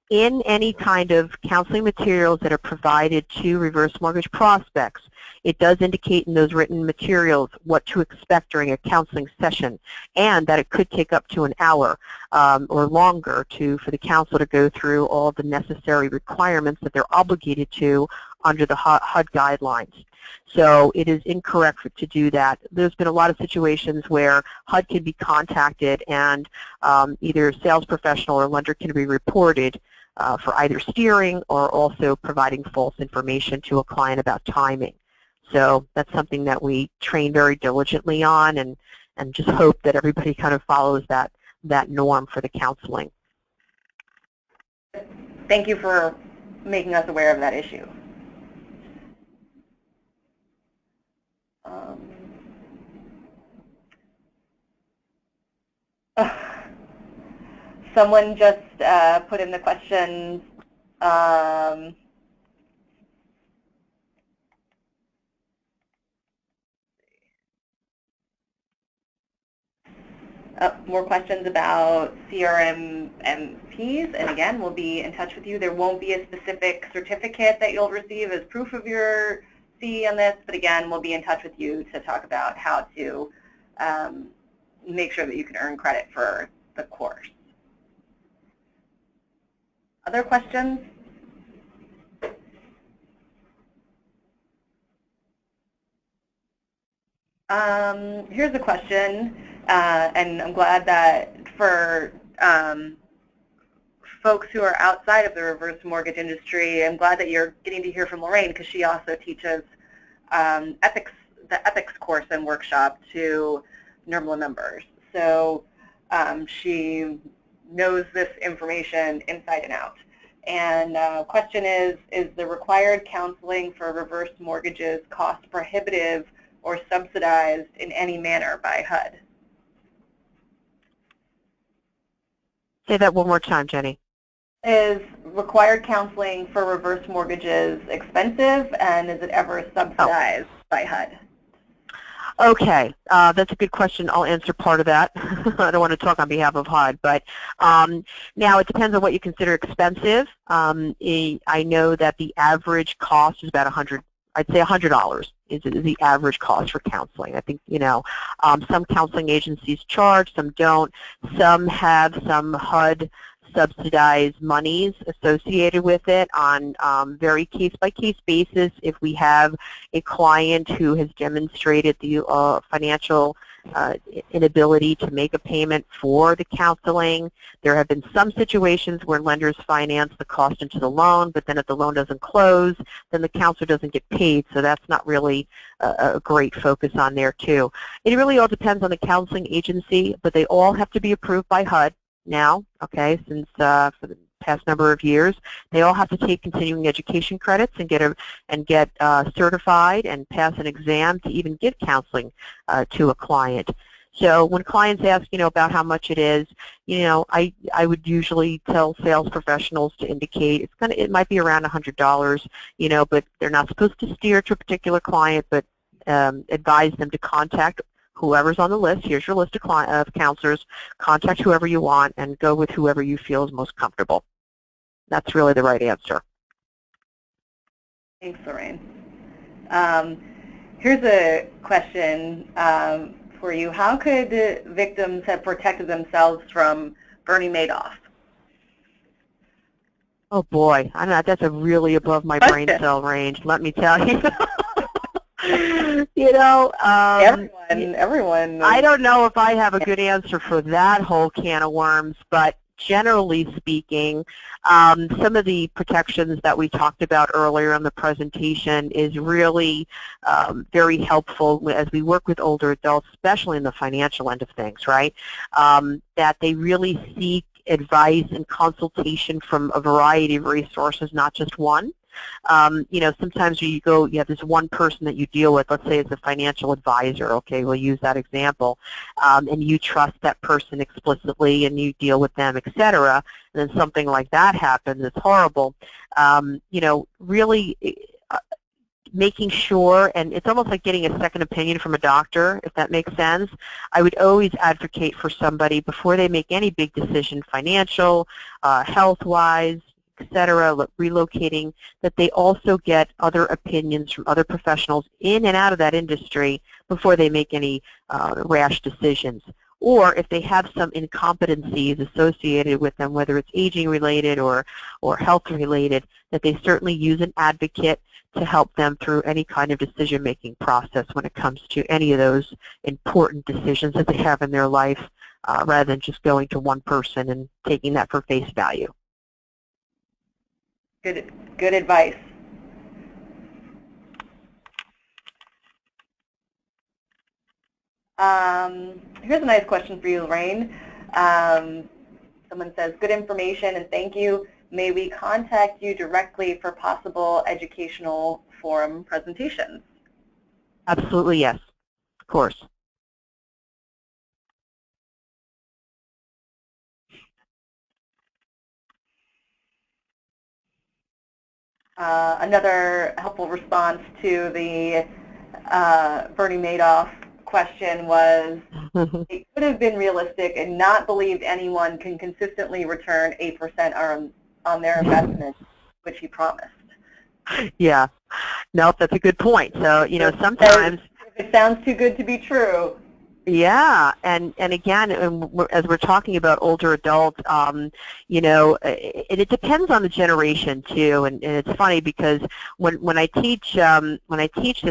In any kind of counseling materials that are provided to reverse mortgage prospects, it does indicate in those written materials what to expect during a counseling session, and that it could take up to an hour or longer for the counselor to go through all the necessary requirements that they're obligated to under the HUD guidelines. So it is incorrect to do that. There's been a lot of situations where HUD can be contacted, and either a sales professional or lender can be reported for either steering or also providing false information to a client about timing. So that's something that we train very diligently on, and just hope that everybody kind of follows that norm for the counseling. Thank you for making us aware of that issue. Someone just put in the question, More questions about CRMPs, and again, we'll be in touch with you. There won't be a specific certificate that you'll receive as proof of your C on this, but again, we'll be in touch with you to talk about how to make sure that you can earn credit for the course. Other questions? Here's a question, and I'm glad that for folks who are outside of the reverse mortgage industry, I'm glad that you're getting to hear from Lorraine, because she also teaches the ethics course and workshop to NRMLA members. So she knows this information inside and out. And question is the required counseling for reverse mortgages cost prohibitive or subsidized in any manner by HUD? Say that one more time, Jenny. Is required counseling for reverse mortgages expensive, and is it ever subsidized by HUD? Okay, that's a good question. I'll answer part of that. I don't want to talk on behalf of HUD, but now it depends on what you consider expensive. I know that the average cost is about I'd say $100 is the average cost for counseling. I think, you know, some counseling agencies charge, some don't. Some have some HUD subsidized monies associated with it on very case-by-case basis. If we have a client who has demonstrated the financial inability to make a payment for the counseling, there have been some situations where lenders finance the cost into the loan, but then if the loan doesn't close, then the counselor doesn't get paid, so that's not really a great focus on there too. It really all depends on the counseling agency, but they all have to be approved by HUD now, okay, since for the past number of years. They all have to take continuing education credits and get certified and pass an exam to even give counseling to a client. So when clients ask, you know, about how much it is, you know, I would usually tell sales professionals to indicate it might be around $100, you know, but they're not supposed to steer to a particular client, but advise them to contact whoever's on the list. Here's your list of counselors. Contact whoever you want and go with whoever you feel is most comfortable. That's really the right answer. Thanks, Lorraine. Here's a question for you. How could victims have protected themselves from Bernie Madoff? Oh boy, I know that's a really above my brain cell range, let me tell you. You know, everyone. I don't know if I have a good answer for that whole can of worms, but generally speaking, some of the protections that we talked about earlier in the presentation is really very helpful as we work with older adults, especially in the financial end of things, right? That they really seek advice and consultation from a variety of resources, not just one. You know, sometimes you have this one person that you deal with, let's say it's a financial advisor, okay, we'll use that example, and you trust that person explicitly and you deal with them, etc., and then something like that happens, it's horrible. You know, really making sure, and it's almost like getting a second opinion from a doctor, if that makes sense. I would always advocate for somebody before they make any big decision, financial, health-wise, etc., relocating, that they also get other opinions from other professionals in and out of that industry before they make any rash decisions. Or if they have some incompetencies associated with them, whether it's aging related or health related, that they certainly use an advocate to help them through any kind of decision-making process when it comes to any of those important decisions that they have in their life, rather than just going to one person and taking that for face value. Good advice. Here's a nice question for you, Lorraine. Someone says, good information and thank you. May we contact you directly for possible educational forum presentations? Absolutely, yes, of course. Another helpful response to the Bernie Madoff question was, it could have been realistic and not believed anyone can consistently return 8% on their investment, which he promised. Yeah. No, that's a good point. So, you know, sometimes if it sounds too good to be true. Yeah, and again, as we're talking about older adults, you know, it depends on the generation too. And it's funny because when I teach this,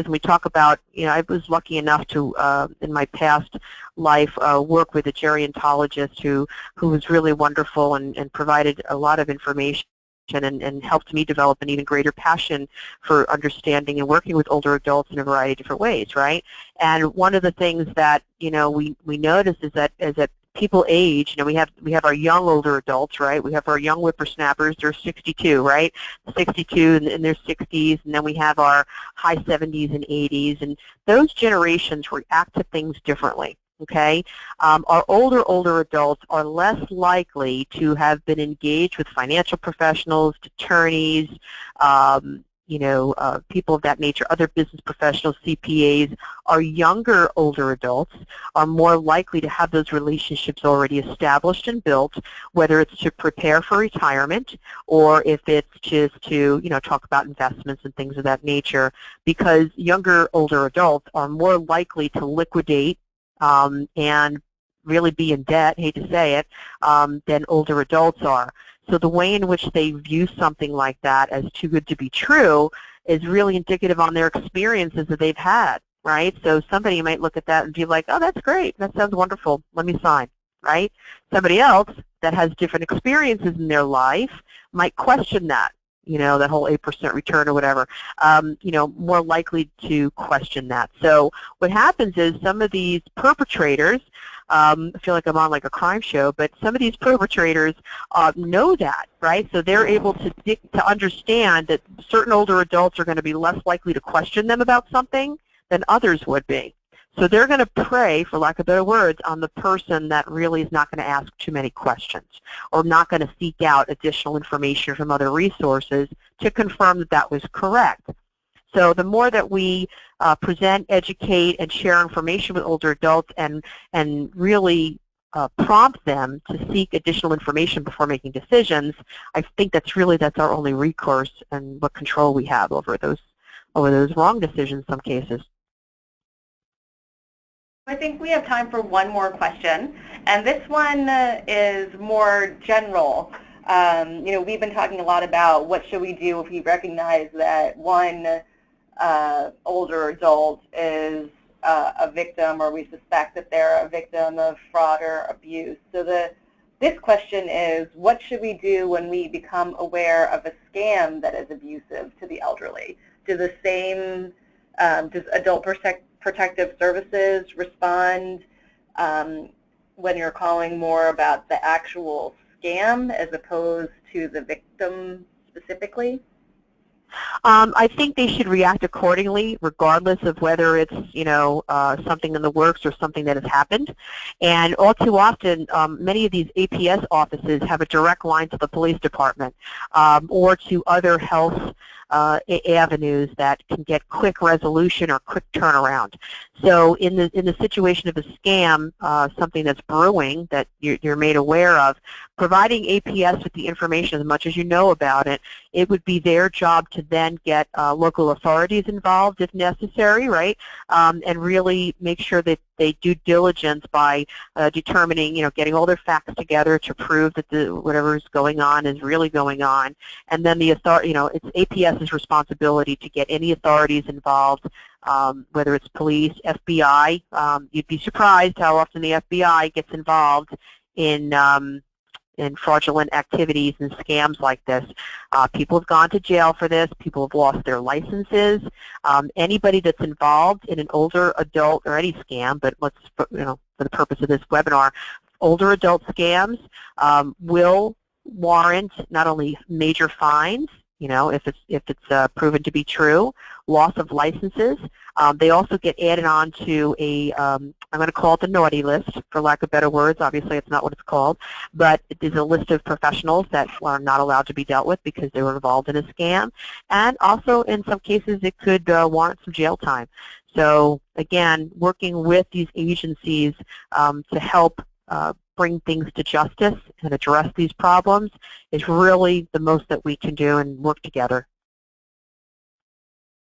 and we talk about, you know, I was lucky enough to in my past life work with a gerontologist who was really wonderful and provided a lot of information and helped me develop an even greater passion for understanding and working with older adults in a variety of different ways, right? And one of the things that, you know, we notice is that people age. You know, we have our young older adults, right? We have our young whippersnappers. They're 62, right? 62 in their 60s, and then we have our high 70s and 80s, and those generations react to things differently. Okay, our older adults are less likely to have been engaged with financial professionals, attorneys, you know, people of that nature, other business professionals, CPAs. Our younger older adults are more likely to have those relationships already established and built, whether it's to prepare for retirement or if it's just to, you know, talk about investments and things of that nature, because younger older adults are more likely to liquidate and really be in debt, hate to say it, than older adults are. So the way in which they view something like that as too good to be true is really indicative on their experiences that they've had, right? So somebody might look at that and be like, oh, that's great, that sounds wonderful, let me sign, right? Somebody else that has different experiences in their life might question that, you know, that whole 8% return or whatever, you know, more likely to question that. So what happens is some of these perpetrators, I feel like I'm on like a crime show, but some of these perpetrators know that, right? So they're able to understand that certain older adults are going to be less likely to question them about something than others would be. So they're going to prey, for lack of better words, on the person that really is not going to ask too many questions or not going to seek out additional information from other resources to confirm that that was correct. So the more that we present, educate, and share information with older adults and really prompt them to seek additional information before making decisions, I think that's our only recourse and what control we have over those wrong decisions in some cases. I think we have time for one more question, and this one is more general. You know, we've been talking a lot about what should we do if we recognize that one older adult is a victim, or we suspect that they're a victim of fraud or abuse. So this question is, what should we do when we become aware of a scam that is abusive to the elderly? Does Adult Protective Services respond when you're calling more about the actual scam as opposed to the victim specifically? I think they should react accordingly, regardless of whether it's, you know, something in the works or something that has happened. And all too often, many of these APS offices have a direct line to the police department or to other health avenues that can get quick resolution or quick turnaround. So in the situation of a scam, something that's brewing that you're made aware of, providing APS with the information as much as you know about it, it would be their job to then get local authorities involved if necessary, right? And really make sure that they do diligence by determining, you know, getting all their facts together to prove that whatever is going on is really going on. And then the authority, you know, it's APS's responsibility to get any authorities involved, whether it's police, FBI. You'd be surprised how often the FBI gets involved in fraudulent activities and scams like this. People have gone to jail for this. People have lost their licenses. Anybody that's involved in an older adult or any scam, but let's, you know, for the purpose of this webinar, older adult scams will warrant not only major fines, you know, if it's proven to be true, loss of licenses. They also get added on to a I'm going to call it the naughty list, for lack of better words. Obviously, it's not what it's called, but it is a list of professionals that are not allowed to be dealt with because they were involved in a scam. And also, in some cases, it could warrant some jail time. So, again, working with these agencies to help bring things to justice and address these problems is really the most that we can do and work together.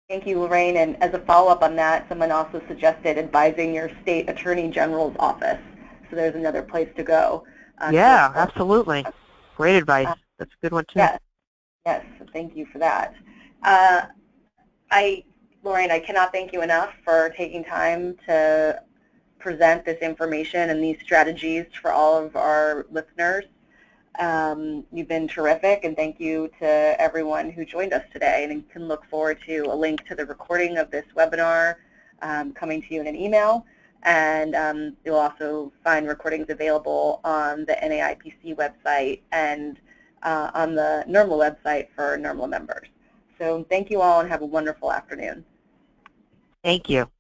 Thank you, Lorraine. And as a follow-up on that, someone also suggested advising your state attorney general's office. So there's another place to go. Yeah, absolutely. Great advice. That's a good one, too. Yes, yes. Thank you for that. Lorraine, I cannot thank you enough for taking time to present this information and these strategies for all of our listeners. You've been terrific, and thank you to everyone who joined us today. And you can look forward to a link to the recording of this webinar coming to you in an email. And you'll also find recordings available on the NAIPC website and on the NRMLA website for NRMLA members. So thank you all, and have a wonderful afternoon. Thank you.